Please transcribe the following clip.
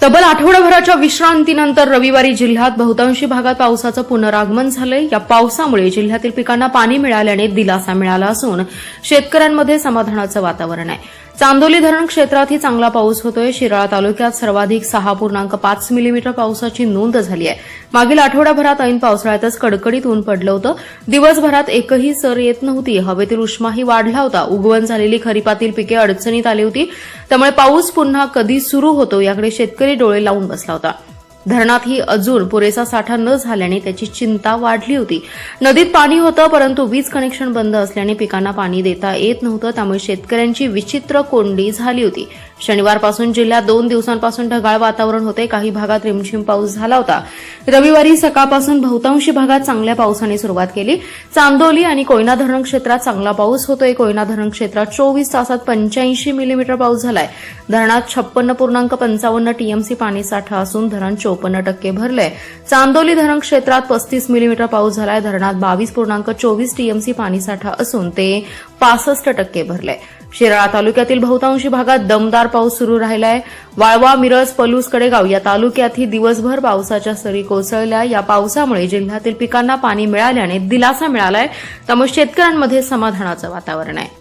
तब्बल आठवडाभराच्या विश्रांतीनंतर रविवारी जिल्ह्यात बहुतांशी भागात पावसाचं पुनरागमन झालंय। या पावसामुळे जिल्ह्यातील पिकांना पाणी मिळाल्याने दिलासा मिळाला असून शेतकऱ्यांमध्ये समाधानाचं वातावरण आहे। चांदोली धरण क्षेत्रातही चांगला पाऊस होतोय। शिराळा तालुक्यात सर्वाधिक 6.5 मिलीमीटर पावसाची नोंद झाली आहे। मागील आठवडाभरात ऐन पावसाळ्यातच कडकडीत ऊन पडलं होतं। दिवसभरात एकही सर येत नव्हती। हवेतील उष्माही वाढला होता। उगवण झालेली खरीपातील पिके अडचणीत आली होती। त्यामुळे पाऊस पुन्हा कधी सुरू होतो याकडे शेतकरी डोळे लावून बसला होता। धरणातही अजून पुरेसा साठा न झाल्याने त्याची चिंता वाढली होती। नदीत पाणी होतं परंतु वीज कनेक्शन बंद असल्याने पिकांना पाणी देता येत नव्हतं। त्यामुळे शेतकऱ्यांची विचित्र कोंडी झाली होती। शनिवारपासून जिल्ह्यात 2 दिवसांपासून ढगाळ वातावरण होते। काही भागात रिमझिम पाऊस झाला होता। रविवारी सकाळपासून बहुतांशी भागात चांगल्या पावसाने सुरुवात केली। चांदोली आणि कोयना धरण क्षेत्रात चांगला पाऊस होतोय। कोयना धरण क्षेत्रात 24 तासात 85 मिलीमीटर पाऊस झालाय। धरणात 56.55 टीएमसी पाणीसाठा असून धरण 54% भरलंय। चांदोली धरण क्षेत्रात 35 मिलीमीटर पाऊस झालाय। धरणात 22.24 टीएमसी पाणीसाठा असून ते 65% भरलंय। शिराळा तालुक्यातील बहुतांशी भागात दमदार पाऊस सुरू राहिलाय। वाळवा, मिरज, पलूस, कडेगाव या तालुक्यातही दिवसभर पावसाच्या सरी कोसळल्या। या पावसामुळे जिल्ह्यातील पिकांना पाणी मिळाल्याने दिलासा मिळालाय। त्यामुळे शेतकऱ्यांमध्ये समाधानाचं वातावरण आहे।